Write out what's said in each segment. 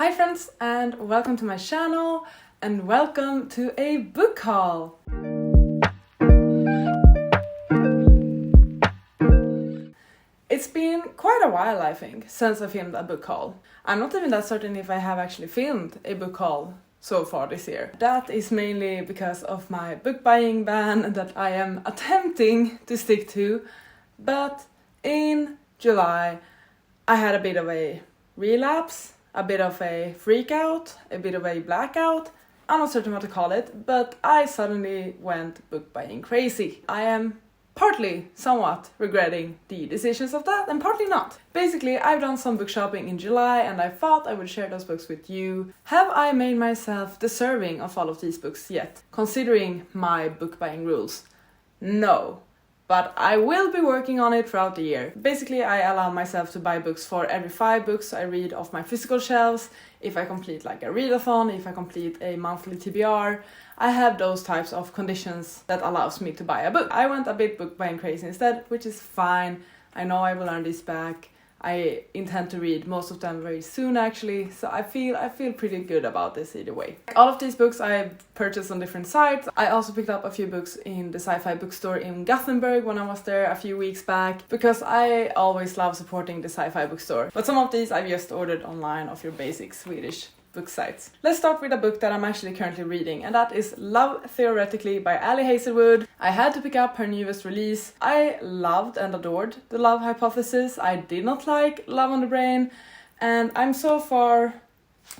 Hi friends, and welcome to my channel, and welcome to a book haul! It's been quite a while, I think, since I filmed a book haul. I'm not even that certain if I have actually filmed a book haul so far this year. That is mainly because of my book buying ban that I am attempting to stick to, but in July I had a bit of a relapse, a bit of a freak out, a bit of a blackout. I'm not certain what to call it, but I suddenly went book buying crazy. I am partly somewhat regretting the decisions of that and partly not. Basically, I've done some book shopping in July and I thought I would share those books with you. Have I made myself deserving of all of these books yet, considering my book buying rules? No. But I will be working on it throughout the year. Basically, I allow myself to buy books for every 5 books I read off my physical shelves. If I complete like a readathon, if I complete a monthly TBR, I have those types of conditions that allows me to buy a book. I went a bit book buying crazy instead, which is fine. I know I will earn this back. I intend to read most of them very soon actually, so I feel pretty good about this either way. All of these books I purchased on different sites. I also picked up a few books in the sci-fi bookstore in Gothenburg when I was there a few weeks back, because I always love supporting the sci-fi bookstore. But some of these I've just ordered online off your basic Swedish book sites. Let's start with a book that I'm actually currently reading, and that is Love Theoretically by Ali Hazelwood. I had to pick up her newest release. I loved and adored The Love Hypothesis. I did not like Love on the Brain, and I'm so far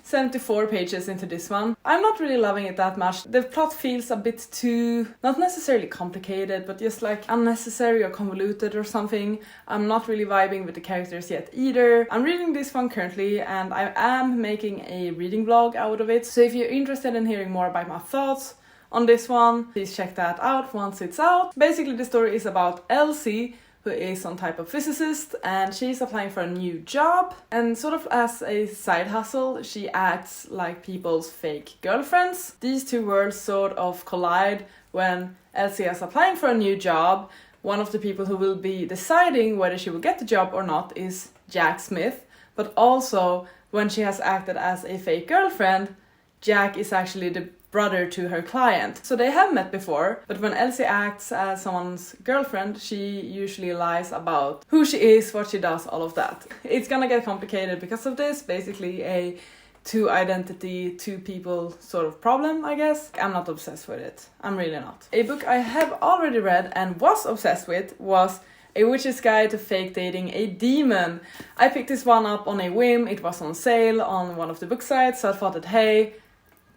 74 pages into this one. I'm not really loving it that much. The plot feels a bit too, not necessarily complicated, but just like unnecessary or convoluted or something. I'm not really vibing with the characters yet either. I'm reading this one currently and I am making a reading vlog out of it. So if you're interested in hearing more about my thoughts on this one, please check that out once it's out. Basically the story is about Elsie, who is some type of physicist, and she's applying for a new job, and sort of as a side hustle she acts like people's fake girlfriends. These two worlds sort of collide when Elsie is applying for a new job. One of the people who will be deciding whether she will get the job or not is Jack Smith, but also when she has acted as a fake girlfriend, Jack is actually the brother to her client. So they have met before, but when Elsie acts as someone's girlfriend, she usually lies about who she is, what she does, all of that. It's gonna get complicated because of this, basically a two identity, two people sort of problem, I guess. I'm not obsessed with it. I'm really not. A book I have already read and was obsessed with was A Witch's Guide to Fake Dating a Demon. I picked this one up on a whim. It was on sale on one of the book sites, so I thought that hey,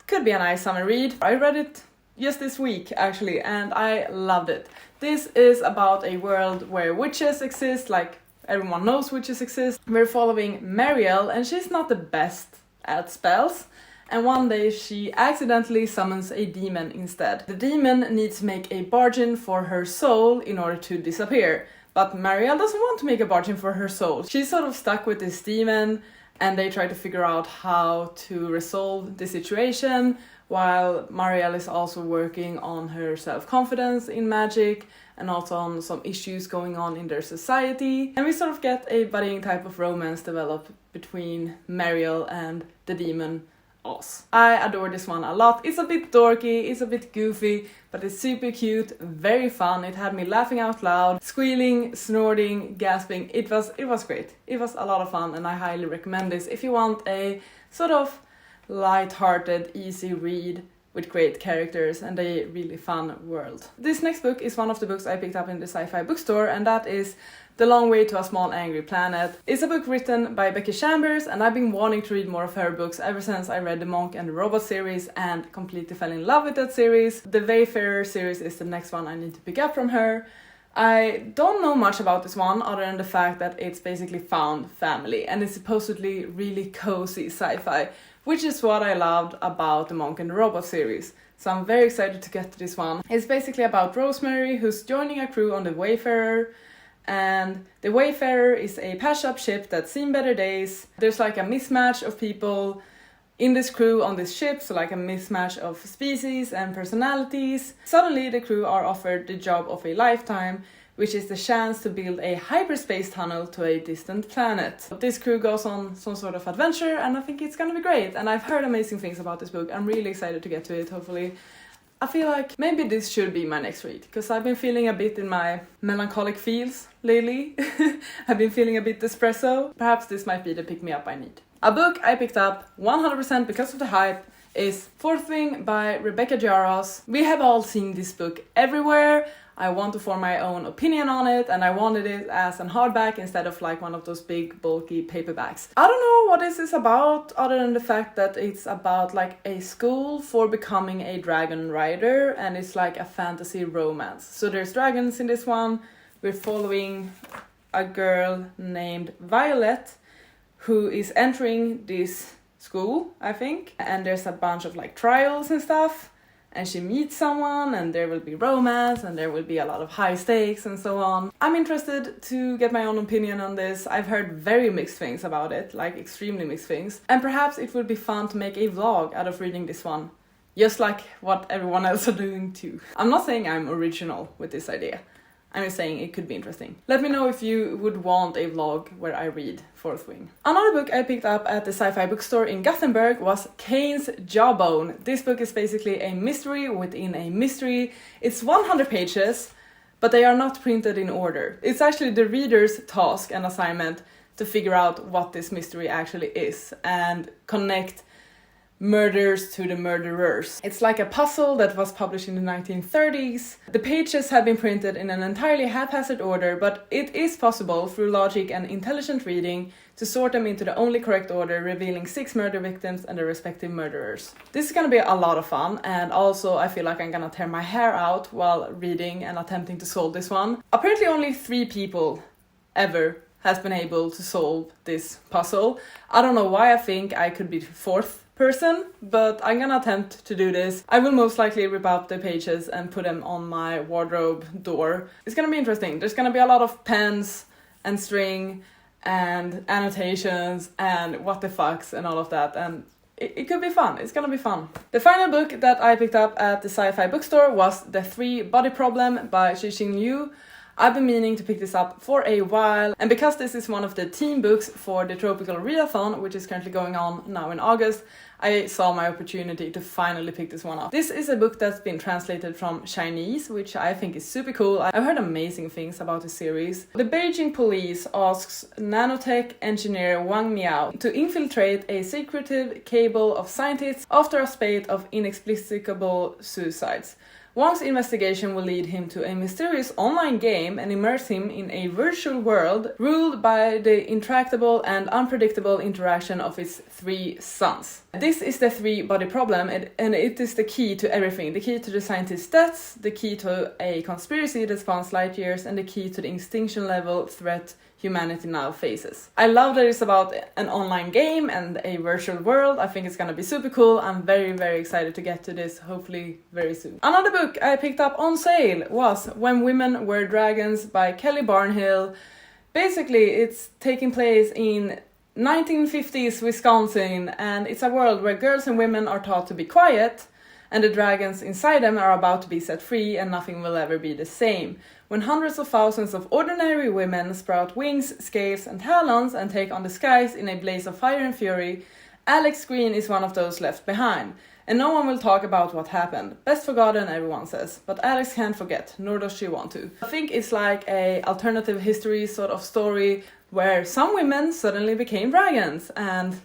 could be a nice summer read. I read it just this week actually and I loved it. This is about a world where witches exist, like everyone knows witches exist. We're following Marielle and she's not the best at spells, and one day she accidentally summons a demon instead. The demon needs to make a bargain for her soul in order to disappear, but Marielle doesn't want to make a bargain for her soul. She's sort of stuck with this demon and they try to figure out how to resolve the situation, while Marielle is also working on her self-confidence in magic and also on some issues going on in their society. And we sort of get a buddying type of romance develop between Marielle and the demon Oz. I adore this one a lot. It's a bit dorky, it's a bit goofy, but it's super cute, very fun. It had me laughing out loud, squealing, snorting, gasping. It was great. It was a lot of fun and I highly recommend this if you want a sort of light-hearted, easy read with great characters and a really fun world. This next book is one of the books I picked up in the sci-fi bookstore, and that is The Long Way to a Small Angry Planet. It's a book written by Becky Chambers and I've been wanting to read more of her books ever since I read the Monk and the Robot series and completely fell in love with that series. The Wayfarer series is the next one I need to pick up from her. I don't know much about this one other than the fact that it's basically found family and it's supposedly really cozy sci-fi, which is what I loved about the Monk and the Robot series. So I'm very excited to get to this one. It's basically about Rosemary, who's joining a crew on the Wayfarer, and the Wayfarer is a patch-up ship that's seen better days. There's like a mismatch of people in this crew on this ship, so like a mismatch of species and personalities. Suddenly the crew are offered the job of a lifetime, which is the chance to build a hyperspace tunnel to a distant planet. This crew goes on some sort of adventure, and I think it's gonna be great. And I've heard amazing things about this book. I'm really excited to get to it, hopefully. I feel like maybe this should be my next read, because I've been feeling a bit in my melancholic feels lately. I've been feeling a bit espresso. Perhaps this might be the pick-me-up I need. A book I picked up 100% because of the hype is Fourth Wing by Rebecca Yarros. We have all seen this book everywhere. I want to form my own opinion on it, and I wanted it as an hardback instead of like one of those big bulky paperbacks. I don't know what this is about, other than the fact that it's about like a school for becoming a dragon rider, and it's like a fantasy romance. So there's dragons in this one. We're following a girl named Violet who is entering this school, I think, and there's a bunch of like trials and stuff. And she meets someone, and there will be romance, and there will be a lot of high stakes and so on. I'm interested to get my own opinion on this. I've heard very mixed things about it, like extremely mixed things. And perhaps it would be fun to make a vlog out of reading this one, just like what everyone else are doing too. I'm not saying I'm original with this idea. I'm just saying it could be interesting. Let me know if you would want a vlog where I read Fourth Wing. Another book I picked up at the sci-fi bookstore in Gothenburg was Kane's Jawbone. This book is basically a mystery within a mystery. It's 100 pages, but they are not printed in order. It's actually the reader's task and assignment to figure out what this mystery actually is and connect murders to the murderers. It's like a puzzle that was published in the 1930s. The pages have been printed in an entirely haphazard order, but it is possible through logic and intelligent reading to sort them into the only correct order, revealing 6 murder victims and their respective murderers. This is gonna be a lot of fun, and also I feel like I'm gonna tear my hair out while reading and attempting to solve this one. Apparently only 3 people ever has been able to solve this puzzle. I don't know why I think I could be the 4th person, but I'm gonna attempt to do this. I will most likely rip out the pages and put them on my wardrobe door. It's gonna be interesting. There's gonna be a lot of pens and string and annotations and what the fucks and all of that, and it could be fun. It's gonna be fun. The final book that I picked up at the sci-fi bookstore was The 3-Body Problem by Cixin Liu. I've been meaning to pick this up for a while, and because this is one of the team books for the Tropical Readathon, which is currently going on now in August, I saw my opportunity to finally pick this one up. This is a book that's been translated from Chinese, which I think is super cool. I've heard amazing things about the series. The Beijing police asks nanotech engineer Wang Miao to infiltrate a secretive cabal of scientists after a spate of inexplicable suicides. Wang's investigation will lead him to a mysterious online game and immerse him in a virtual world ruled by the intractable and unpredictable interaction of his 3 sons. This is the 3-body problem, and it is the key to everything. The key to the scientist's deaths, the key to a conspiracy that spans light years, and the key to the extinction level threat humanity now faces. I love that it's about an online game and a virtual world. I think it's gonna be super cool. I'm very, very excited to get to this, hopefully very soon. Another book I picked up on sale was When Women Were Dragons by Kelly Barnhill. Basically, it's taking place in 1950s Wisconsin, and it's a world where girls and women are taught to be quiet, and the dragons inside them are about to be set free, and nothing will ever be the same. When hundreds of thousands of ordinary women sprout wings, scales, and talons and take on the skies in a blaze of fire and fury, Alex Green is one of those left behind. And no one will talk about what happened. Best forgotten, everyone says. But Alex can't forget, nor does she want to. I think it's like a alternative history sort of story where some women suddenly became dragons, and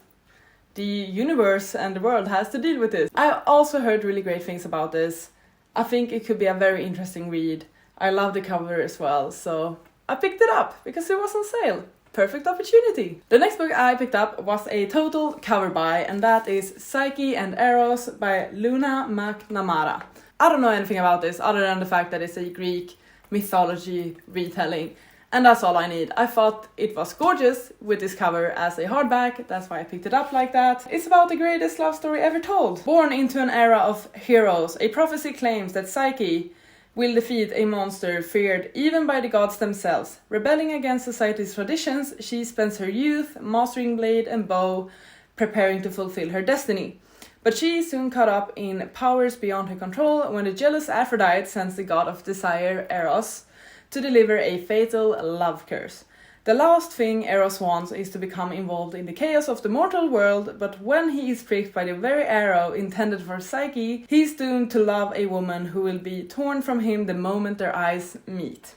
the universe and the world has to deal with this. I also heard really great things about this. I think it could be a very interesting read. I love the cover as well, so I picked it up because it was on sale. Perfect opportunity. The next book I picked up was a total cover buy, and that is Psyche and Eros by Luna McNamara. I don't know anything about this other than the fact that it's a Greek mythology retelling, and that's all I need. I thought it was gorgeous with this cover as a hardback, that's why I picked it up like that. It's about the greatest love story ever told. Born into an era of heroes, a prophecy claims that Psyche will defeat a monster feared even by the gods themselves. Rebelling against society's traditions, she spends her youth mastering blade and bow, preparing to fulfill her destiny. But she is soon caught up in powers beyond her control when the jealous Aphrodite sends the god of desire, Eros, to deliver a fatal love curse. The last thing Eros wants is to become involved in the chaos of the mortal world, but when he is pricked by the very arrow intended for Psyche, he's doomed to love a woman who will be torn from him the moment their eyes meet.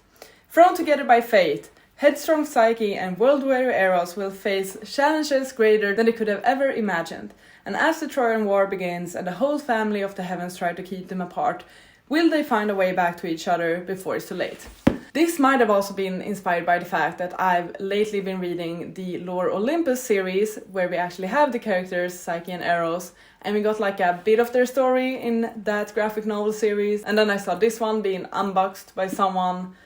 Thrown together by fate, headstrong Psyche and world-weary Eros will face challenges greater than they could have ever imagined. And as the Trojan War begins and the whole family of the heavens try to keep them apart, will they find a way back to each other before it's too late? This might have also been inspired by the fact that I've lately been reading the Lore Olympus series, where we actually have the characters Psyche and Eros, and we got like a bit of their story in that graphic novel series, and then I saw this one being unboxed by someone,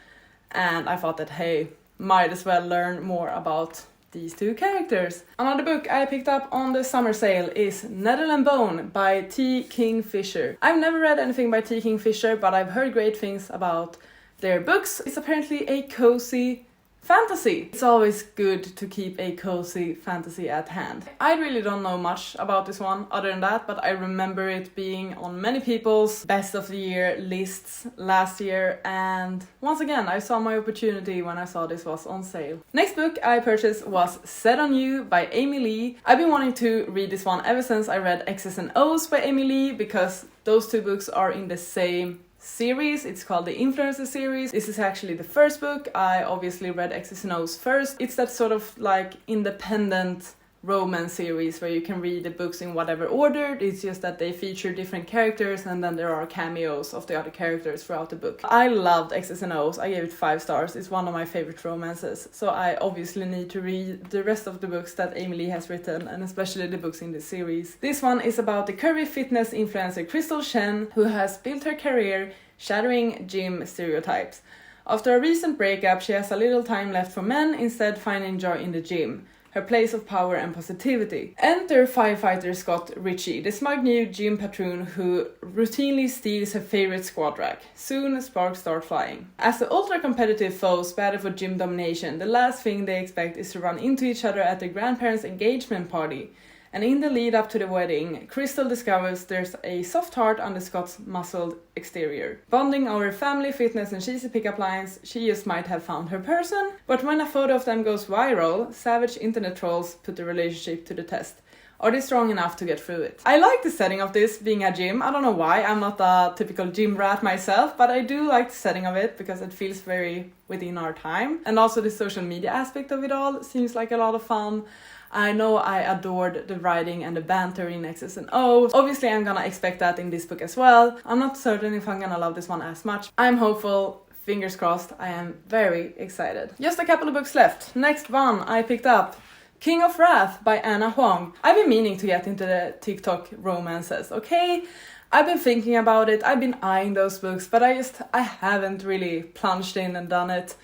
and I thought that, hey, might as well learn more about these two characters. Another book I picked up on the summer sale is Nettle and Bone by T. Kingfisher. I've never read anything by T. Kingfisher, but I've heard great things about their books. It's apparently a cozy fantasy. It's always good to keep a cozy fantasy at hand. I really don't know much about this one other than that, but I remember it being on many people's best of the year lists last year, and once again I saw my opportunity when I saw this was on sale. Next book I purchased was Set on You by Amy Lee. I've been wanting to read this one ever since I read X's and O's by Amy Lee, because those two books are in the same series. It's called the Influencer series. This is actually the first book. I obviously read X's and O's first. It's that sort of like independent romance series where you can read the books in whatever order. It's just that they feature different characters and then there are cameos of the other characters throughout the book. I loved X's and O's. I gave it 5 stars. It's one of my favorite romances. So I obviously need to read the rest of the books that Amy Lee has written, and especially the books in this series. This one is about the curvy fitness influencer Crystal Shen, who has built her career shattering gym stereotypes. After a recent breakup, she has a little time left for men, instead finding joy in the gym, her place of power and positivity. Enter firefighter Scott Ritchie, the smug new gym patron who routinely steals her favorite squat rack. Soon, sparks start flying. As the ultra-competitive foes battle for gym domination, the last thing they expect is to run into each other at their grandparents' engagement party. And in the lead up to the wedding, Crystal discovers there's a soft heart under Scott's muscled exterior. Bonding over family, fitness and cheesy pickup lines, she just might have found her person. But when a photo of them goes viral, savage internet trolls put the relationship to the test. Are they strong enough to get through it? I like the setting of this being a gym. I don't know why, I'm not a typical gym rat myself, but I do like the setting of it because it feels very within our time. And also the social media aspect of it all seems like a lot of fun. I know I adored the writing and the banter in X's and O's. Obviously I'm gonna expect that in this book as well. I'm not certain if I'm gonna love this one as much. I'm hopeful, fingers crossed, I am very excited. Just a couple of books left. Next one I picked up, King of Wrath by Anna Huang. I've been meaning to get into the TikTok romances, okay? I've been thinking about it, I've been eyeing those books, but I haven't really plunged in and done it.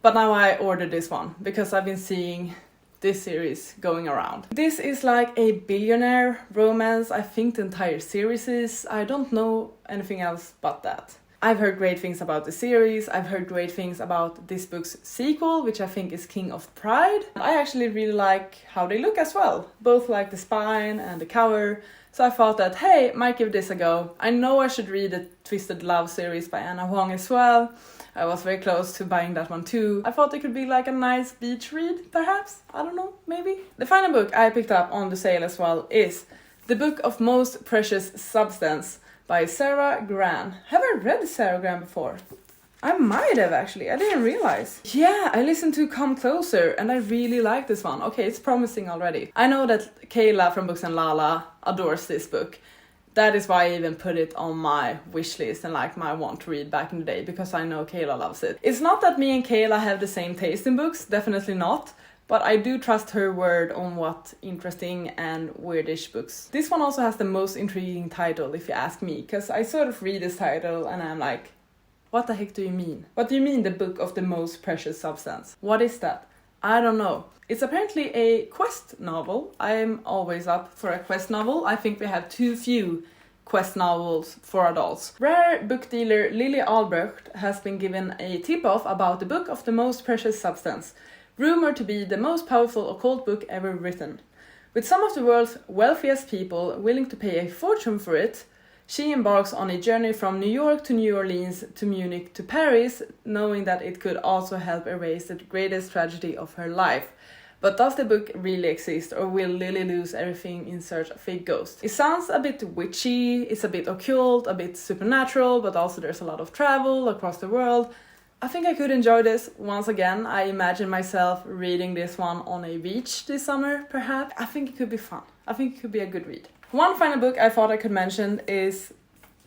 But now I ordered this one because I've been seeing this series going around. This is like a billionaire romance. I think the entire series is. I don't know anything else but that. I've heard great things about the series. I've heard great things about this book's sequel, which I think is King of Pride. I actually really like how they look as well. Both like the spine and the cover. So I thought that, hey, might give this a go. I know I should read the Twisted Love series by Anna Huang as well. I was very close to buying that one too. I thought it could be like a nice beach read, perhaps? I don't know, maybe? The final book I picked up on the sale as well is The Book of Most Precious Substance by Sarah Gran. Have I read Sarah Gran before? I might have actually, I didn't realize. Yeah, I listened to Come Closer and I really like this one. Okay, it's promising already. I know that Kayla from Books and Lala adores this book. That is why I even put it on my wish list and like my want to read back in the day, because I know Kayla loves it. It's not that me and Kayla have the same taste in books, definitely not, but I do trust her word on what interesting and weirdish books. This one also has the most intriguing title, if you ask me, because I sort of read this title and I'm like, what the heck do you mean? What do you mean the book of the most precious substance? What is that? I don't know. It's apparently a quest novel. I'm always up for a quest novel. I think we have too few quest novels for adults. Rare book dealer Lily Albrecht has been given a tip-off about the book of the most precious substance, rumored to be the most powerful occult book ever written. With some of the world's wealthiest people willing to pay a fortune for it, She embarks on a journey from New York to New Orleans to Munich to Paris, knowing that it could also help erase the greatest tragedy of her life. But does the book really exist, or will Lily lose everything in search of a ghost? It sounds a bit witchy, it's a bit occult, a bit supernatural, but also there's a lot of travel across the world. I think I could enjoy this. Once again, I imagine myself reading this one on a beach this summer, perhaps. I think it could be fun. I think it could be a good read. One final book I thought I could mention is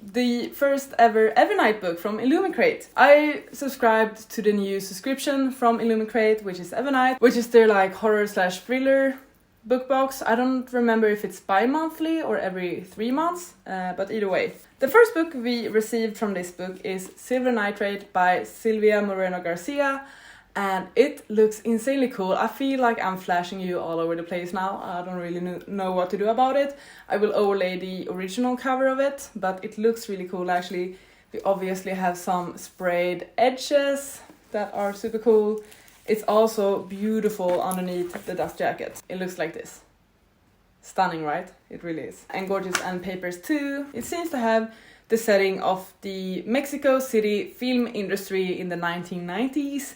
the first ever Evernight book from Illumicrate. I subscribed to the new subscription from Illumicrate, which is Evernight, which is their like horror/thriller book box. I don't remember if it's bi-monthly or every 3 months, but either way. The first book we received from this book is Silver Nitrate by Silvia Moreno Garcia, and it looks insanely cool. I feel like I'm flashing you all over the place now. I don't really know what to do about it. I will overlay the original cover of it, but it looks really cool actually. We obviously have some sprayed edges that are super cool. It's also beautiful underneath the dust jacket. It looks like this. Stunning, right? It really is. And gorgeous end papers too. It seems to have the setting of the Mexico City film industry in the 1990s.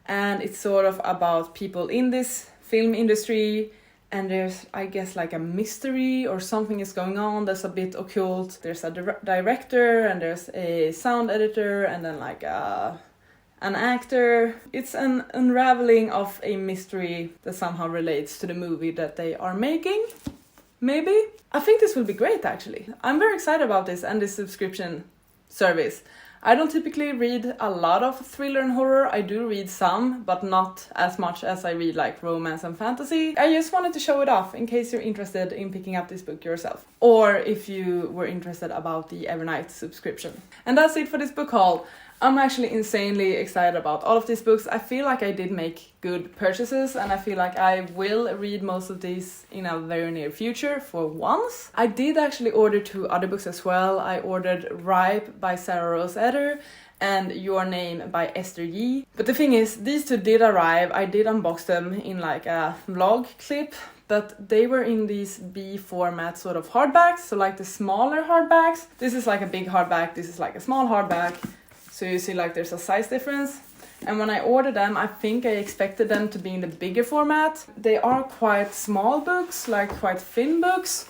And it's sort of about people in this film industry. And there's, I guess, like a mystery or something is going on that's a bit occult. There's a director and there's a sound editor and then like an actor. It's an unraveling of a mystery that somehow relates to the movie that they are making. Maybe? I think this will be great actually. I'm very excited about this and this subscription service. I don't typically read a lot of thriller and horror. I do read some, but not as much as I read like romance and fantasy. I just wanted to show it off in case you're interested in picking up this book yourself. Or if you were interested about the Evernight subscription. And that's it for this book haul. I'm actually insanely excited about all of these books. I feel like I did make good purchases and I feel like I will read most of these in a very near future for once. I did actually order 2 other books as well. I ordered Ripe by Sarah Rose Eder and Your Name by Esther Yee. But the thing is, these 2 did arrive. I did unbox them in like a vlog clip, but they were in these B format sort of hardbacks, so like the smaller hardbacks. This is like a big hardback, this is like a small hardback. So you see like there's a size difference. And when I ordered them, I think I expected them to be in the bigger format. They are quite small books, like quite thin books.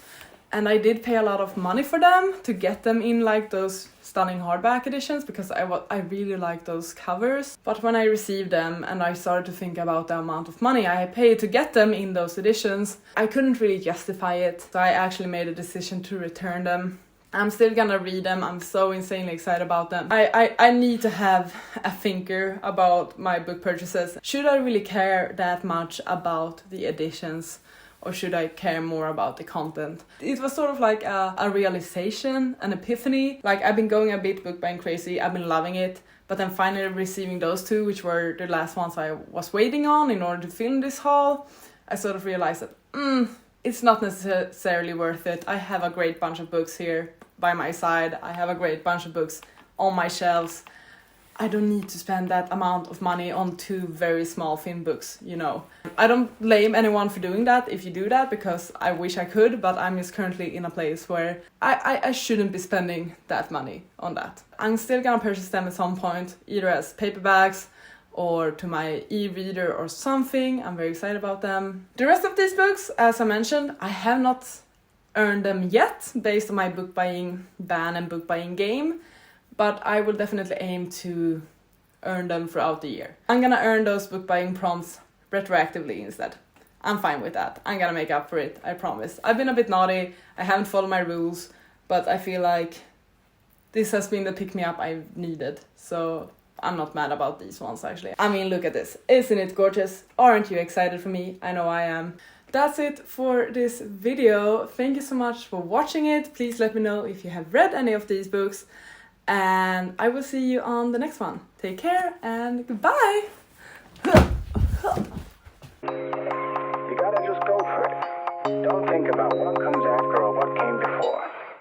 And I did pay a lot of money for them to get them in like those stunning hardback editions because I really like those covers. But when I received them and I started to think about the amount of money I paid to get them in those editions, I couldn't really justify it. So I actually made a decision to return them. I'm still gonna read them. I'm so insanely excited about them. I need to have a thinker about my book purchases. Should I really care that much about the editions or should I care more about the content? It was sort of like a realization, an epiphany. Like I've been going a bit book buying crazy. I've been loving it. But then finally receiving those 2, which were the last ones I was waiting on in order to film this haul, I sort of realized that it's not necessarily worth it. I have a great bunch of books here by my side. I have a great bunch of books on my shelves. I don't need to spend that amount of money on 2 very small thin books, you know. I don't blame anyone for doing that if you do that because I wish I could, but I'm just currently in a place where I shouldn't be spending that money on that. I'm still gonna purchase them at some point, either as paperbacks or to my e-reader or something. I'm very excited about them. The rest of these books, as I mentioned, I have not earned them yet based on my book buying ban and book buying game, but I will definitely aim to earn them throughout the year. I'm gonna earn those book buying prompts retroactively instead. I'm fine with that. I'm gonna make up for it, I promise. I've been a bit naughty, I haven't followed my rules, but I feel like this has been the pick-me-up I've needed, so I'm not mad about these ones actually. I mean, look at this. Isn't it gorgeous? Aren't you excited for me? I know I am. That's it for this video. Thank you so much for watching it. Please let me know if you have read any of these books. And I will see you on the next one. Take care and goodbye!